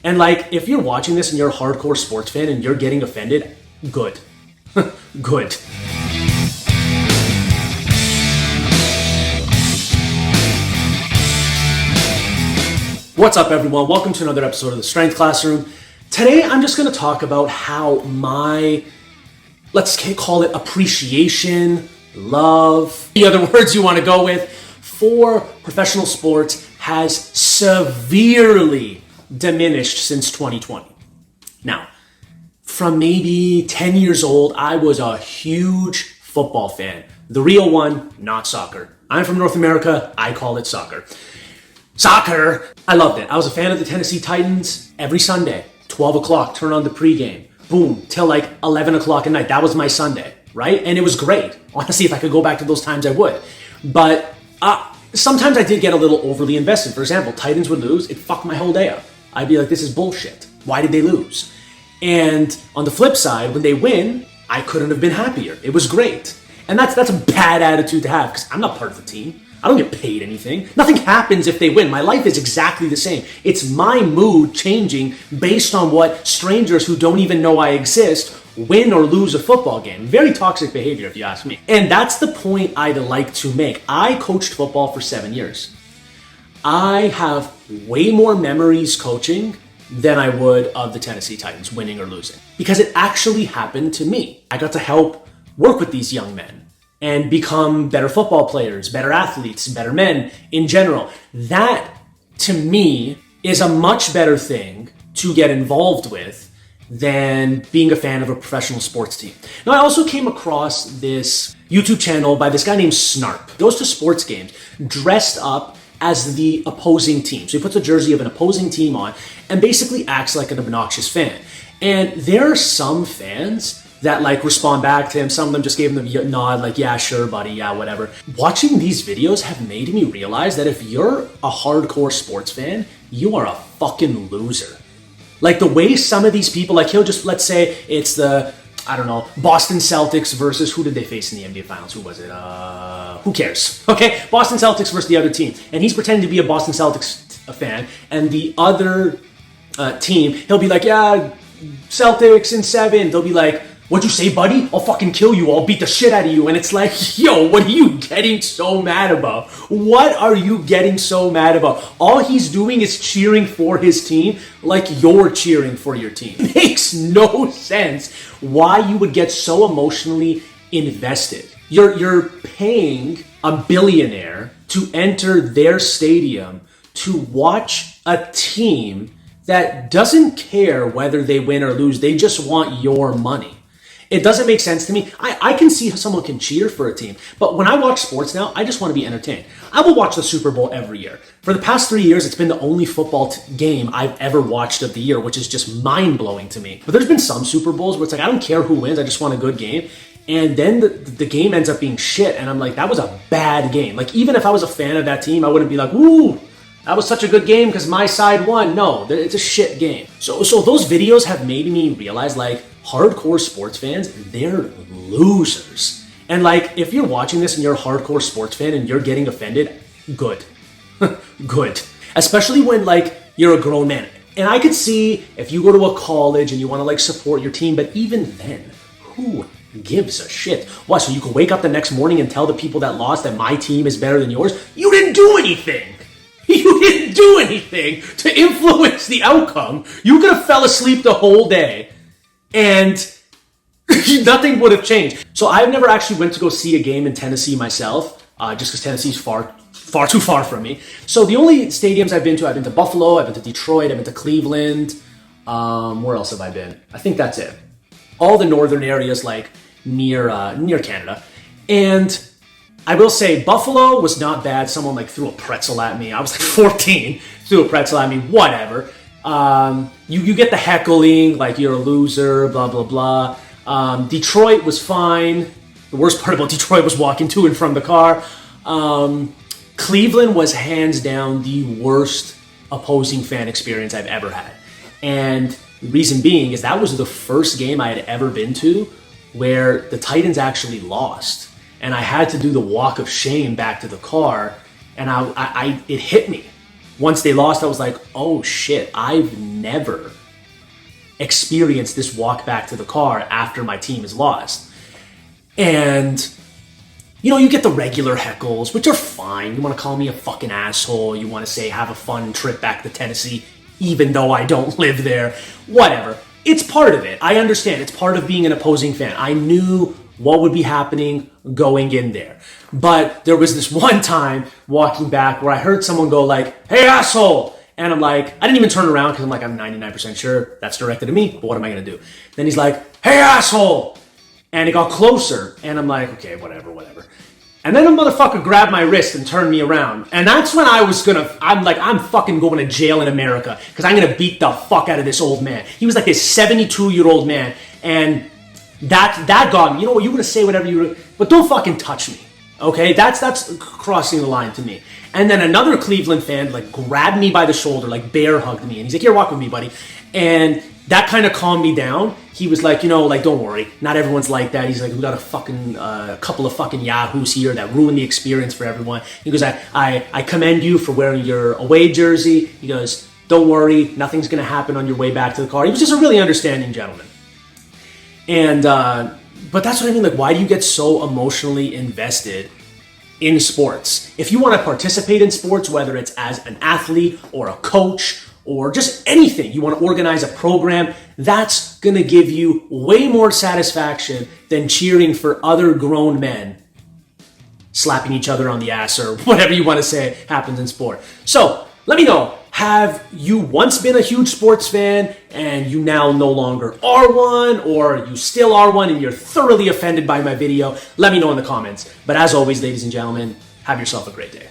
And like, if you're watching this and you're a hardcore sports fan and you're getting offended, good. Good. What's up, everyone? Welcome to another episode of the Strength Classroom. Today, I'm just going to talk about how my, let's call it appreciation, love, the other words you want to go with, for professional sports has severely diminished since 2020. Now, from maybe 10 years old, I was a huge football fan. The real one, not soccer. I'm from North America, I call it soccer. Soccer! I loved it. I was a fan of the Tennessee Titans every Sunday. 12 o'clock, turn on the pregame. Boom, till like 11 o'clock at night. That was my Sunday, right? And it was great. Honestly, if I could go back to those times, I would. But sometimes I did get a little overly invested. For example, Titans would lose, it fucked my whole day up. I'd be like, this is bullshit. Why did they lose? And on the flip side, when they win, I couldn't have been happier. It was great. And that's a bad attitude to have, because I'm not part of the team. I don't get paid anything. Nothing happens if they win. My life is exactly the same. It's my mood changing based on what strangers who don't even know I exist win or lose a football game. Very toxic behavior, if you ask me. And that's the point I'd like to make. I coached football for 7 years. I have way more memories coaching than I would of the Tennessee Titans winning or losing, because it actually happened to me. I got to help work with these young men and become better football players, better athletes, better men in general. That, to me, is a much better thing to get involved with than being a fan of a professional sports team. Now, I also came across this YouTube channel by this guy named Snarp. He goes to sports games dressed up as the opposing team. So he puts a jersey of an opposing team on and basically acts like an obnoxious fan. And there are some fans that like respond back to him. Some of them just gave him the nod, like, yeah, sure, buddy, yeah, whatever. Watching these videos have made me realize that if you're a hardcore sports fan, you are a fucking loser. Like the way some of these people, like he'll just, let's say it's the, I don't know, Boston Celtics versus, who did they face in the NBA Finals? Who was it? Who cares? Okay, Boston Celtics versus the other team. And he's pretending to be a Boston Celtics fan. And the other team, he'll be like, yeah, Celtics in 7. They'll be like, what'd you say, buddy? I'll fucking kill you. I'll beat the shit out of you. And it's like, yo, what are you getting so mad about? What are you getting so mad about? All he's doing is cheering for his team like you're cheering for your team. It makes no sense why you would get so emotionally invested. You're paying a billionaire to enter their stadium to watch a team that doesn't care whether they win or lose. They just want your money. It doesn't make sense to me. I can see how someone can cheer for a team, but when I watch sports now, I just want to be entertained. I will watch the Super Bowl every year. For the past 3 years, it's been the only football game I've ever watched of the year, which is just mind-blowing to me. But there's been some Super Bowls where it's like, I don't care who wins, I just want a good game. And then the game ends up being shit, and I'm like, that was a bad game. Like, even if I was a fan of that team, I wouldn't be like, ooh, that was such a good game because my side won. No, it's a shit game. So those videos have made me realize, like, hardcore sports fans, they're losers. And like, if you're watching this and you're a hardcore sports fan and you're getting offended, good. Good. Especially when like you're a grown man. And I could see if you go to a college and you want to like support your team, but even then, who gives a shit? What, so you can wake up the next morning and tell the people that lost that my team is better than yours? You didn't do anything. You didn't do anything to influence the outcome. You could have fell asleep the whole day and nothing would have changed. So I've never actually went to go see a game in Tennessee myself, just because Tennessee's far too far from me. So the only stadiums I've been to Buffalo, I've been to Detroit, I've been to Cleveland. Where else have I been? I think that's it. All the northern areas, like near Canada. And I will say Buffalo was not bad. Someone like threw a pretzel at me. I was like 14, threw a pretzel at me, whatever. You get the heckling, like you're a loser, blah, blah, blah. Detroit was fine. The worst part about Detroit was walking to and from the car. Cleveland was hands down the worst opposing fan experience I've ever had. And the reason being is that was the first game I had ever been to where the Titans actually lost. And I had to do the walk of shame back to the car, and it hit me. Once they lost, I was like, oh shit, I've never experienced this walk back to the car after my team is lost. And, you know, you get the regular heckles, which are fine. You want to call me a fucking asshole. You want to say, have a fun trip back to Tennessee, even though I don't live there. Whatever. It's part of it. I understand. It's part of being an opposing fan. I knew what would be happening going in there. But there was this one time walking back where I heard someone go like, hey, asshole. And I'm like, I didn't even turn around because I'm like, I'm 99% sure that's directed at me, but what am I going to do? Then he's like, hey, asshole. And it got closer. And I'm like, okay, whatever. And then a motherfucker grabbed my wrist and turned me around. And that's when I'm like, I'm fucking going to jail in America because I'm going to beat the fuck out of this old man. He was like this 72-year-old man. And that got me. You know what? You want to say whatever you, but don't fucking touch me. Okay? That's crossing the line to me. And then another Cleveland fan like grabbed me by the shoulder, like bear hugged me. And he's like, here, walk with me, buddy. And that kind of calmed me down. He was like, you know, like, don't worry. Not everyone's like that. He's like, we got a couple of fucking yahoos here that ruin the experience for everyone. He goes, I commend you for wearing your away jersey. He goes, don't worry. Nothing's going to happen on your way back to the car. He was just a really understanding gentleman. And, but that's what I mean. Like, why do you get so emotionally invested in sports? If you want to participate in sports, whether it's as an athlete or a coach or just anything, you want to organize a program, that's going to give you way more satisfaction than cheering for other grown men slapping each other on the ass or whatever you want to say happens in sport. So let me know, have you once been a huge sports fan and you now no longer are one, or you still are one and you're thoroughly offended by my video? Let me know in the comments. But as always, ladies and gentlemen, have yourself a great day.